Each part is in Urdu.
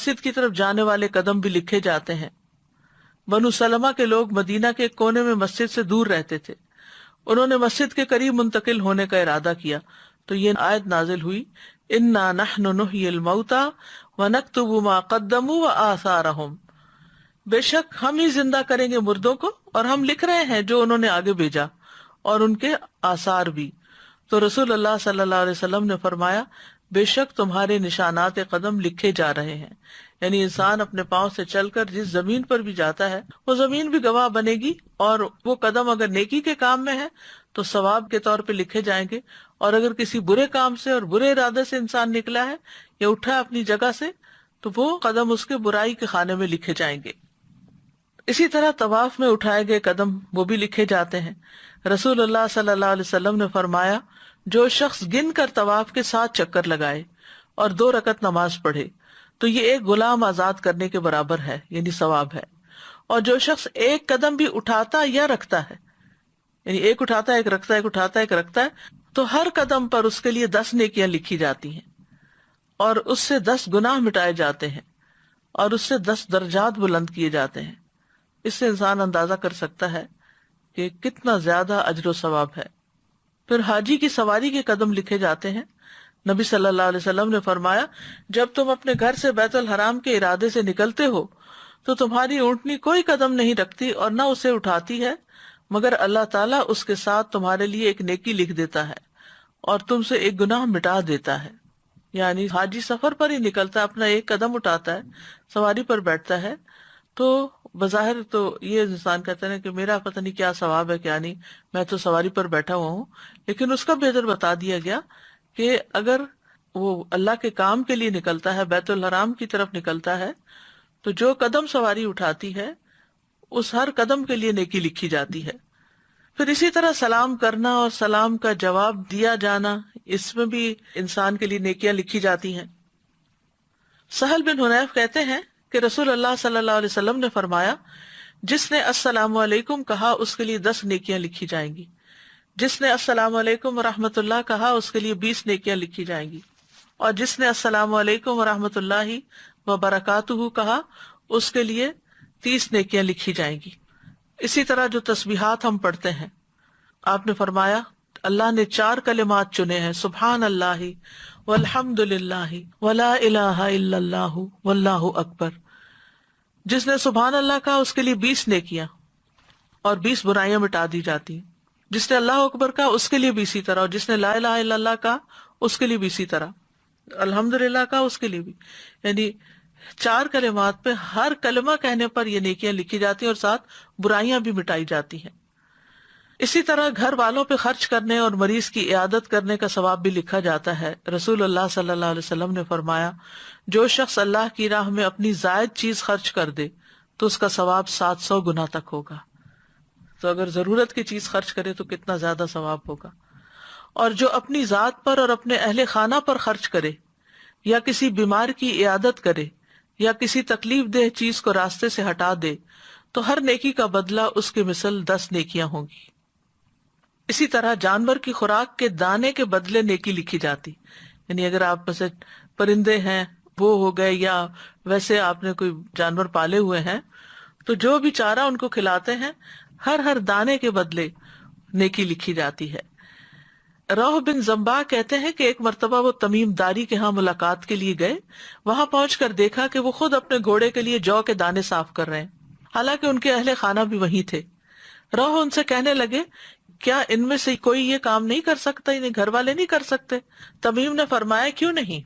مسجد کی طرف جانے والے قدم بھی لکھے جاتے ہیں۔ بنو سلمہ کے لوگ مدینہ کے کونے میں مسجد سے دور رہتے تھے، انہوں نے مسجد کے قریب منتقل ہونے کا ارادہ کیا تو یہ آیت نازل ہوئی، انا نحن نحیی الموتى ونکتب ما قدموا وآثارهم، بے شک ہم ہی زندہ کریں گے مردوں کو اور ہم لکھ رہے ہیں جو انہوں نے آگے بھیجا اور ان کے آثار بھی۔ تو رسول اللہ صلی اللہ علیہ وسلم نے فرمایا، بے شک تمہارے نشانات قدم لکھے جا رہے ہیں، یعنی انسان اپنے پاؤں سے چل کر جس زمین پر بھی جاتا ہے وہ زمین بھی گواہ بنے گی، اور وہ قدم اگر نیکی کے کام میں ہے تو ثواب کے طور پہ لکھے جائیں گے، اور اگر کسی برے کام سے اور برے ارادے سے انسان نکلا ہے یا اٹھا اپنی جگہ سے تو وہ قدم اس کے برائی کے خانے میں لکھے جائیں گے۔ اسی طرح طواف میں اٹھائے گئے قدم وہ بھی لکھے جاتے ہیں۔ رسول اللہ صلی اللہ علیہ وسلم نے فرمایا، جو شخص گن کر طواف کے 7 چکر لگائے اور 2 رکعت نماز پڑھے تو یہ ایک غلام آزاد کرنے کے برابر ہے، یعنی ثواب ہے۔ اور جو شخص ایک قدم بھی اٹھاتا یا رکھتا ہے، یعنی ایک اٹھاتا ہے ایک رکھتا ہے، ایک اٹھاتا ہے ایک رکھتا ہے، تو ہر قدم پر اس کے لیے 10 نیکیاں لکھی جاتی ہیں، اور اس سے 10 گناہ مٹائے جاتے ہیں، اور اس سے 10 درجات بلند کیے جاتے ہیں۔ اس سے انسان اندازہ کر سکتا ہے کہ کتنا زیادہ اجر و ثواب ہے۔ پھر حاجی کی سواری کے قدم لکھے جاتے ہیں۔ نبی صلی اللہ علیہ وسلم نے فرمایا، جب تم اپنے گھر سے بیت الحرام کے ارادے سے نکلتے ہو تو تمہاری اونٹنی کوئی قدم نہیں رکھتی اور نہ اسے اٹھاتی ہے، مگر اللہ تعالیٰ اس کے ساتھ تمہارے لیے ایک نیکی لکھ دیتا ہے اور تم سے ایک گناہ مٹا دیتا ہے۔ یعنی حاجی سفر پر ہی نکلتا ہے، اپنا ایک قدم اٹھاتا ہے، سواری پر بیٹھتا ہے، تو بظاہر تو یہ انسان کہتا ہے کہ میرا پتہ نہیں کیا ثواب ہے کیا نہیں، میں تو سواری پر بیٹھا ہوا ہوں، لیکن اس کا بھی اجر بتا دیا گیا کہ اگر وہ اللہ کے کام کے لیے نکلتا ہے، بیت الحرام کی طرف نکلتا ہے، تو جو قدم سواری اٹھاتی ہے اس ہر قدم کے لیے نیکی لکھی جاتی ہے۔ پھر اسی طرح سلام کرنا اور سلام کا جواب دیا جانا، اس میں بھی انسان کے لیے نیکیاں لکھی جاتی ہیں۔ سہل بن حنیف کہتے ہیں کہ رسول اللہ صلی اللہ علیہ وسلم نے فرمایا، جس نے السلام علیکم کہا اس کے لیے 10 نیکیاں لکھی جائیں گی، جس نے السلام علیکم ورحمۃ اللہ کہا اس کے لیے 20 نیکیاں لکھی جائیں گی، اور جس نے السلام علیکم ورحمۃ اللہ وبرکاتہ کہا اس کے لیے 30 نیکیاں لکھی جائیں گی۔ اسی طرح جو تسبیحات ہم پڑھتے ہیں، آپ نے فرمایا اللہ نے 4 کلمات چنے ہیں، سبحان اللہ والحمد للہ ولا الہ الا اللہ واللہ اکبر۔ جس نے سبحان اللہ کہا اس کے لیے 20 نیکیاں اور 20 برائیاں مٹا دی جاتی ہیں، جس نے اللہ اکبر کہا اس کے لیے بھی اسی طرح، اور جس نے لا الہ الا اللہ کہا اس کے لیے بھی اسی طرح، الحمدللہ کہا اس کے لیے بھی، یعنی 4 کلمات پہ ہر کلمہ کہنے پر یہ نیکیاں لکھی جاتی ہیں اور ساتھ برائیاں بھی مٹائی جاتی ہیں۔ اسی طرح گھر والوں پہ خرچ کرنے اور مریض کی عیادت کرنے کا ثواب بھی لکھا جاتا ہے۔ رسول اللہ صلی اللہ علیہ وسلم نے فرمایا، جو شخص اللہ کی راہ میں اپنی زائد چیز خرچ کر دے تو اس کا ثواب 700 گنا تک ہوگا۔ تو اگر ضرورت کی چیز خرچ کرے تو کتنا زیادہ ثواب ہوگا۔ اور جو اپنی ذات پر اور اپنے اہل خانہ پر خرچ کرے، یا کسی بیمار کی عیادت کرے، یا کسی تکلیف دہ چیز کو راستے سے ہٹا دے تو ہر نیکی کا بدلہ اس کے مثل 10 نیکیاں ہوں گی۔ اسی طرح جانور کی خوراک کے دانے کے بدلے نیکی لکھی جاتی، یعنی اگر آپ میں سے پرندے ہیں وہ ہو گئے، یا ویسے آپ نے کوئی جانور پالے ہوئے ہیں تو جو بھی چارہ ان کو کھلاتے ہیں ہر دانے کے بدلے نیکی لکھی جاتی ہے۔ روح بن زمبا کہتے ہیں کہ ایک مرتبہ وہ تمیم داری کے ہاں ملاقات کے لیے گئے، وہاں پہنچ کر دیکھا کہ وہ خود اپنے گھوڑے کے لیے جو کے دانے صاف کر رہے ہیں، حالانکہ ان کے اہل خانہ بھی وہیں تھے۔ روح ان سے کہنے لگے، کیا ان میں سے کوئی یہ کام نہیں کر سکتا، انہیں گھر والے نہیں کر سکتے؟ تمیم نے فرمایا، کیوں نہیں،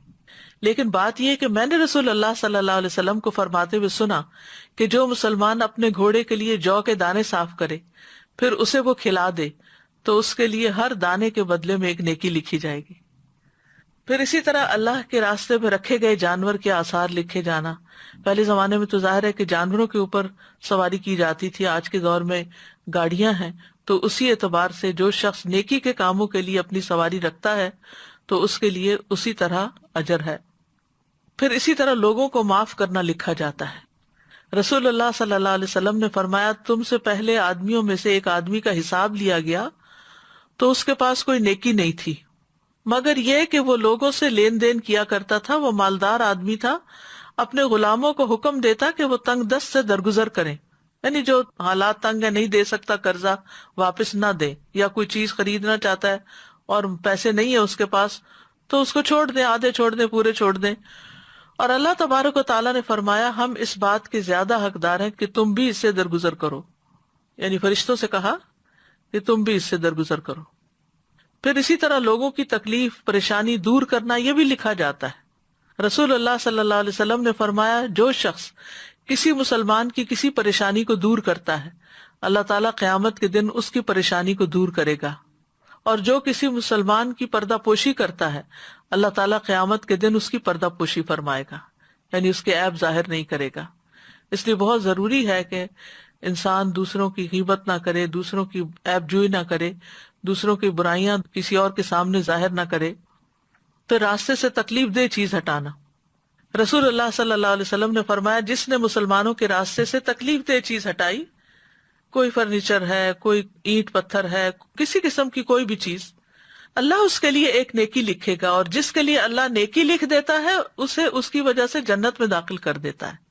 لیکن بات یہ کہ میں نے رسول اللہ صلی اللہ علیہ وسلم کو فرماتے ہوئے سنا کہ جو مسلمان اپنے گھوڑے کے لیے جو کے دانے صاف کرے پھر اسے وہ کھلا دے تو اس کے لیے ہر دانے کے بدلے میں ایک نیکی لکھی جائے گی۔ پھر اسی طرح اللہ کے راستے میں رکھے گئے جانور کے آثار لکھے جانا۔ پہلے زمانے میں تو ظاہر ہے کہ جانوروں کے اوپر سواری کی جاتی تھی، آج کے دور میں گاڑیاں ہیں، تو اسی اعتبار سے جو شخص نیکی کے کاموں کے لیے اپنی سواری رکھتا ہے تو اس کے لیے اسی طرح اجر ہے۔ پھر اسی طرح لوگوں کو معاف کرنا لکھا جاتا ہے۔ رسول اللہ صلی اللہ علیہ وسلم نے فرمایا، تم سے پہلے آدمیوں میں سے ایک آدمی کا حساب لیا گیا تو اس کے پاس کوئی نیکی نہیں تھی، مگر یہ کہ وہ لوگوں سے لین دین کیا کرتا تھا، وہ مالدار آدمی تھا، اپنے غلاموں کو حکم دیتا کہ وہ تنگ دست سے درگزر کریں، یعنی جو حالات تنگ ہے، نہیں دے سکتا قرضہ، واپس نہ دے، یا کوئی چیز خریدنا چاہتا ہے اور پیسے نہیں ہے اس کے پاس، تو اس کو چھوڑ دیں، آدھے چھوڑ دیں، پورے چھوڑ دیں۔ اور اللہ تبارک و تعالیٰ نے فرمایا ہم اس بات کے زیادہ حقدار ہیں کہ تم بھی اس سے درگزر کرو، یعنی فرشتوں سے کہا کہ تم بھی اس سے درگزر کرو۔ پھر اسی طرح لوگوں کی تکلیف پریشانی دور کرنا یہ بھی لکھا جاتا ہے۔ رسول اللہ صلی اللہ علیہ وسلم نے فرمایا جو شخص کسی مسلمان کی کسی پریشانی کو دور کرتا ہے اللہ تعالیٰ قیامت کے دن اس کی پریشانی کو دور کرے گا، اور جو کسی مسلمان کی پردہ پوشی کرتا ہے اللہ تعالیٰ قیامت کے دن اس کی پردہ پوشی فرمائے گا، یعنی اس کے عیب ظاہر نہیں کرے گا۔ اس لیے بہت ضروری ہے کہ انسان دوسروں کی غیبت نہ کرے، دوسروں کی عیب جوئی نہ کرے، دوسروں کی برائیاں کسی اور کے سامنے ظاہر نہ کرے۔ پھر راستے سے تکلیف دہ چیز ہٹانا، رسول اللہ صلی اللہ علیہ وسلم نے فرمایا جس نے مسلمانوں کے راستے سے تکلیف دہ چیز ہٹائی، کوئی فرنیچر ہے، کوئی اینٹ پتھر ہے، کسی قسم کی کوئی بھی چیز، اللہ اس کے لیے ایک نیکی لکھے گا، اور جس کے لیے اللہ نیکی لکھ دیتا ہے اسے اس کی وجہ سے جنت میں داخل کر دیتا ہے۔